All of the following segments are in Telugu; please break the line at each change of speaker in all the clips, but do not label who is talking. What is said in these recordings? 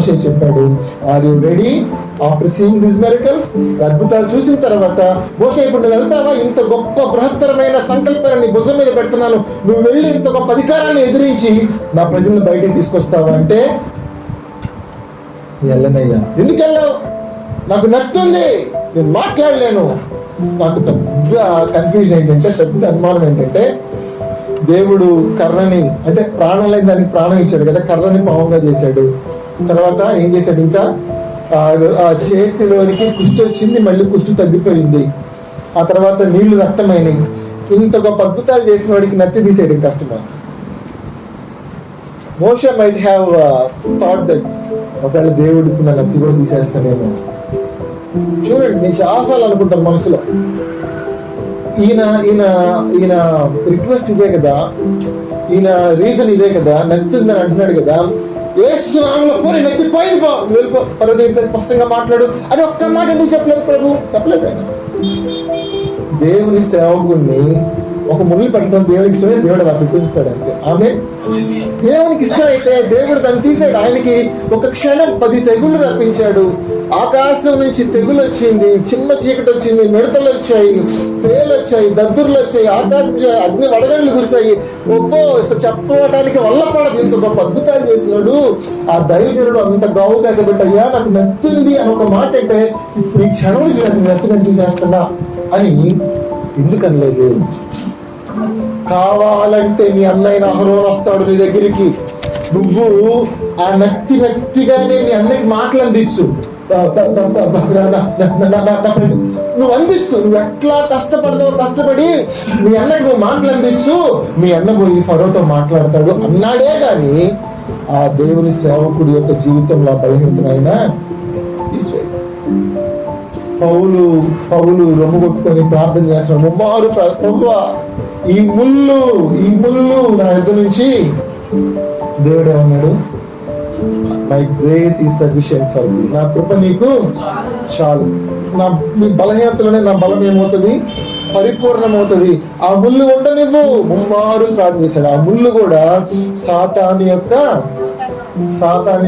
మోషే చెప్పాడు, are you ready after seeing this miracles? అద్భుతాలు చూసిన తర్వాత మోషే ఇప్పుడు నువ్వు వెళ్తావా? ఇంత గొప్ప బృహత్తరమైన సంకల్పాన్ని భుజం మీద పెడుతున్నాను, నువ్వు వెళ్ళి ఇంత గొప్ప అధికారాన్ని ఎదిరించి నా ప్రజలను బయటికి తీసుకొస్తావా అంటే, వెళ్ళనయ్యా. ఎందుకు వెళ్ళావు? నాకు నత్తుంది, నేను మాట్లాడలేను. నాకు పెద్ద కన్ఫ్యూజన్ ఏంటంటే, పెద్ద అనుమానం ఏంటంటే, దేవుడు కర్రని, అంటే ప్రాణం లేని దానికి ప్రాణం ఇచ్చాడు కదా, కర్రని పాముగా చేశాడు. తర్వాత ఏం చేశాడు? ఇంకా ఆ చేతిలోనికి కుష్టి వచ్చింది, మళ్ళీ కుష్టి తగ్గిపోయింది. ఆ తర్వాత నీళ్లు రక్తమైనవి. ఇంత గొప్ప అద్భుతాలు చేసిన వాడికి నత్తి తీసేయడం కష్టమా? మోషే మైట్ హ్యావ్ థాట్ దట్ ఒకవేళ దేవుడు ఇప్పుడు నా నత్తి కూడా తీసేస్తాడేమో. చూడండి, నేను చాలాసార్లు అనుకుంటాను మనసులో, ఈయన ఈయన ఈయన రిక్వెస్ట్ ఇదే కదా, ఈయన రీజన్ ఇదే కదా, నత్తి ఉందని అంటున్నాడు కదా, యేసు నామములో పోనీ నత్తి పోయింది, పో వెళ్ళిపో, పరదేంటే స్పష్టంగా మాట్లాడు అని ఒక్క మాట ఎందుకు చెప్పలేదు ప్రభు? చెప్పలేదు. ఆయన దేవుని సేవకుణ్ణి ఒక ముళ్ళు పెట్టడం దేవునికి ఇష్టమే, దేవుడు అలా పెట్టిస్తాడు అంతే. ఆమె దేవునికి ఇష్టమైతే దేవుడు దాన్ని తీసాడు. ఆయనకి ఒక క్షణం 10 తెగుళ్ళు రప్పించాడు. ఆకాశం నుంచి తెగులు వచ్చింది, చిన్న చీకటి వచ్చింది, మిడతలు వచ్చాయి, పేలు వచ్చాయి, దద్దుర్లు వచ్చాయి, ఆకాశం అగ్ని వడగళ్ళు కురిశాయి. ఒక్కో చెప్పడానికి వల్ల పడదు. ఇంత గొప్ప అద్భుతాలు చేసినాడు ఆ దైవజనుడు. అంత గావు కాకపోతే, అయ్యా నాకు నత్తుంది అని ఒక మాట అంటే, ఇప్పుడు ఈ క్షణం నుంచి నాకు నత్తిని తీసేస్తున్నా అని ఎందుకనలేదు? కావాలంటే మీ అన్నయ్య అహరోను వస్తాడు నీ దగ్గరికి, నువ్వు ఆ నత్తిగానే మీ అన్నయ్యకి మాటలు అందించు, నువ్వు అందించు. నువ్వు ఎట్లా కష్టపడతావు, కష్టపడి మీ అన్నకి నువ్వు మాటలు అందించు, మీ అన్న పోయి ఫరోతో మాట్లాడతాడు అన్నాడే గాని ఆ దేవుని సేవకుడి యొక్క జీవితంలో బలహీనతనైనా తీసివేయి. పౌలు రొమ్ము కొట్టుకొని ప్రార్థన చేస్తున్నాడు, ముమ్మారు ప్రభువా ఈ ముళ్ళు నా ఎదురు నుంచి. దేవుడు ఏమన్నాడు? My grace is sufficient for the, నా కృప నీకు చాలు. నీ బలహీనతలోనే నా బలం ఏమవుతుంది? పరిపూర్ణమవుతుంది. ఆ ముళ్ళు ఉండనివ్వు. ముమ్మారు ప్రార్థన చేశాడు. ఆ ముళ్ళు కూడా సాతాను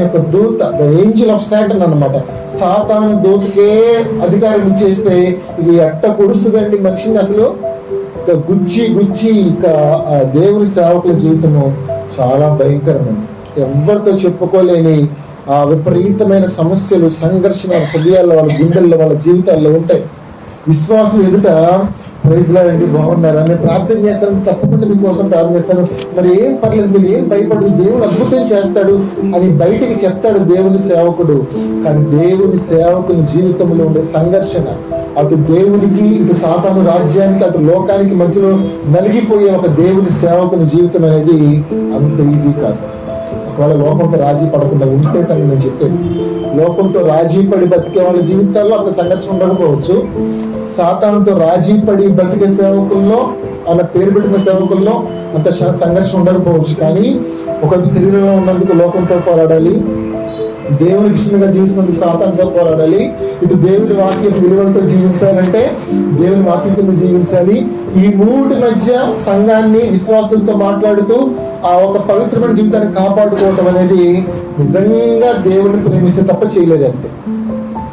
యొక్క దూత, ద ఏంజల్ ఆఫ్ సాటన్ అన్నమాట. సాతాను దూతకే అధికారం ఇచ్చేస్తే ఇది ఎట్ట పొడుస్తుందండి మనిషిని అసలు. గుచ్చి దేవుని సేవకుల జీవితము చాలా భయంకరమైనది. ఎవరితో చెప్పుకోలేని ఆ విపరీతమైన సమస్యలు, సంఘర్షణ హృదయాల్లో, వాళ్ళ గుండెల్లో, వాళ్ళ జీవితాల్లో ఉంటాయి. విశ్వాసం ఎదుట ప్రైజ్ లార్డ్ అండి బాగున్నారు అని ప్రార్థన చేస్తాను, తప్పకుండా మీకోసం ప్రార్థన చేస్తాను, మరి ఏం పర్లేదు, మీరు ఏం భయపడదు, దేవుడు అద్భుతం చేస్తాడు అని బయటికి చెప్తాడు దేవుని సేవకుడు. కానీ దేవుని సేవకుని జీవితంలో ఉండే సంఘర్షణ, అటు దేవునికి, ఇటు సాతాను రాజ్యానికి, అటు లోకానికి మధ్యలో నలిగిపోయే ఒక దేవుని సేవకుని జీవితం అనేది అంత ఈజీ కాదు. ఒకవేళ లోకంతో రాజీ పడకుండా ఉంటే సంగతి నేను చెప్పేది, లోకంతో రాజీ పడి బతికే వాళ్ళ జీవితాల్లో అంత సంఘర్షణ ఉండకపోవచ్చు. సాతానుతో రాజీ పడి బతికే సేవకుల్లో, అలా పేరు పెట్టిన సేవకుల్లో అంత సంఘర్షణ ఉండకపోవచ్చు. కానీ ఒక శరీరంలో ఉన్నందుకు లోకంతో పోరాడాలి, దేవునికి ఇష్టంగా జీవిస్తున్నందుకు సాతానుతో పోరాడాలి. ఇటు దేవుని వాక్యం విలువలతో జీవించాలంటే దేవుని వాక్యం కింద జీవించాలి. ఈ మూడు మధ్య సంఘాన్ని విశ్వాసులతో మాట్లాడుతూ ఆ ఒక పవిత్రమైన జీవితాన్ని కాపాడుకోవటం అనేది నిజంగా దేవుని ప్రేమిస్తే తప్ప చేయలేదు.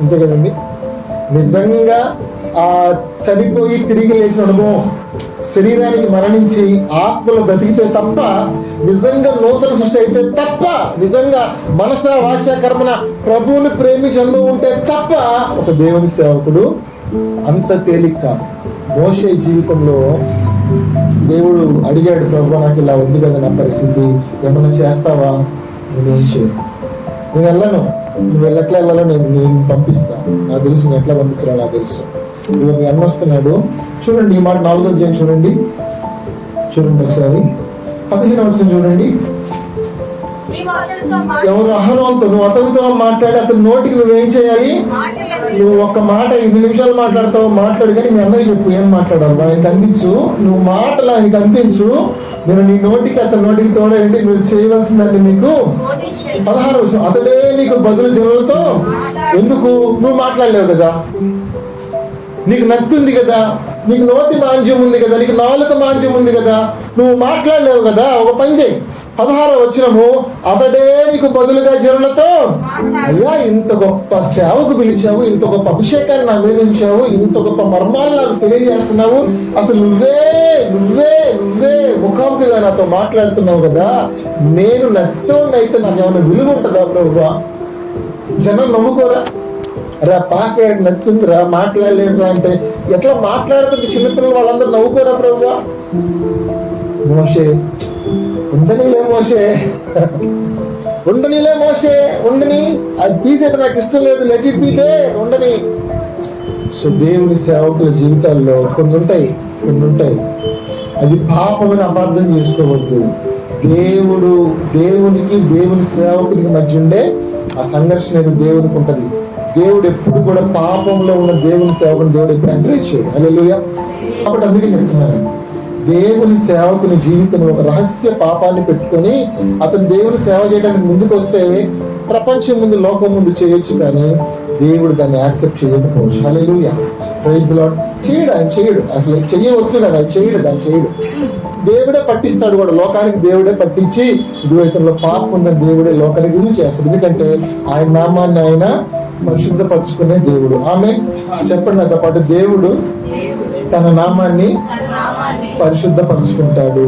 అంతే కదండి. నిజంగా ఆ చనిపోయి తిరిగి లేచిన అనుభవం, శరీరానికి మరణించి ఆత్మలో బ్రతికితే తప్ప, నిజంగా నూతన సృష్టి అయితే తప్ప, నిజంగా మనస వాచ కర్మన ప్రభువుని ప్రేమించి అనుభవం ఉంటే తప్ప ఒక దేవుని సేవకుడు అంత తేలిక కాదు. మోషే జీవితంలో దేవుడు అడిగాడు, ప్రభు నాకు ఇలా ఉంది కదా నా పరిస్థితి, ఏమన్నా చేస్తావా? నేనేం చేయను, నేను వెళ్ళను, నువ్వు ఎట్లా వెళ్ళాలో నేను పంపిస్తా, నాకు తెలుసు, నేను ఎట్లా పంపించాలో నాకు తెలుసు. ఇదిగో మీ అన్న వస్తున్నాడు. చూడండి ఈ మాట 4వ అధ్యాయం చూడండి ఒకసారి 15వ వచనం చూడండి. ఎవరు అహరోనుతో, నువ్వు అతనితో మాట్లాడి అతని నోటికి నువ్వేం చేయాలి? నువ్వు ఒక్క మాట 2 నిమిషాలు మాట్లాడతావు, మాట్లాడు, కానీ మీ అన్నయ్య చెప్పు ఏం మాట్లాడాలి, ఆయనకి అందించు, నువ్వు మాటలు ఆయనకి అందించు, నేను నీ నోటికి అతని నోటికి తోడేంటి, మీరు చేయవలసిందండి మీకు 16వ వచనం, అతడే నీకు బదులు జనులతో, ఎందుకు? నువ్వు మాట్లాడలేవు కదా, నీకు నత్తుంది కదా, నీకు నోటి మాంద్యం ఉంది కదా, నీకు నాలుక మాంద్యం ఉంది కదా, నువ్వు మాట్లాడలేవు కదా. ఒక పని చేయి, 16వ వచనము, అతడే నీకు బదులుగా జనులతో ఇంత గొప్ప సేవకు పిలిచావు, ఇంత గొప్ప అభిషేకాన్ని నా మీద ఉంచావు, ఇంత గొప్ప మర్మాలు నాకు తెలియజేస్తున్నావు, అసలు నువ్వే నువ్వే నువ్వే ముఖాముఖిగా నాతో మాట్లాడుతున్నావు కదా, నేను నత్తోడినైతే నాకు ఏమైనా విలువ ఉంటుందా ప్రభువా? జనం నమ్ముకోరా? అరే పాస్టర్ గారికి నత్తుందిరా, మాట్లాడలేదురా అంటే ఎట్లా మాట్లాడుతుంటే చిన్నపిల్లలు వాళ్ళందరూ నవ్వుకోరా ప్రభువా? మోషే ఉండనిలే, మోషే ఉండనిలే, మోషే ఉండని, అది తీసేట నాకు ఇష్టం లేదు, లెట్ ఇట్ బి దేర్, ఉండని. సో దేవుని సేవకుల జీవితాల్లో కొన్ని ఉంటాయి అది పాపమని అపార్థం చేసుకోవద్దు. దేవునికి దేవుని సేవకునికి మధ్య ఉండే ఆ సంఘర్షణ ఏదో దేవునికి ఉంటది. దేవుడు ఎప్పుడు కూడా పాపంలో ఉన్న దేవుని సేవకుని దేవుడు ఎప్పుడు ఎంకరేజ్ చేయడు. హల్లెలూయా. కాబట్టి అందుకే చెప్తున్నాను, దేవుని సేవకుని జీవితం ఒక రహస్య పాపాన్ని పెట్టుకొని అతను దేవుని సేవ చేయడానికి ముందుకు వస్తే ప్రపంచం ముందు, లోకం ముందు చేయొచ్చు, కానీ దేవుడు దాన్ని యాక్సెప్ట్ చేయకపోవచ్చు. హల్లెలూయా, ప్రైజ్ లార్డ్. ఆయన చేయడు, అసలు చెయ్యవచ్చు కదా, దాన్ని చేయడు. దేవుడే పట్టిస్తాడు కూడా, లోకానికి దేవుడే పట్టించి ఇదివైతంలో పాపం ఉందని దేవుడే లోకానికి రుజువు చేస్తాడు. ఎందుకంటే ఆయన నామాన్ని ఆయన పరిశుద్ధపరచుకునే దేవుడు. ఆమె చెప్పండి నాతో పాటు, దేవుడు తన నామాన్ని పరిశుద్ధపరచుకుంటాడు.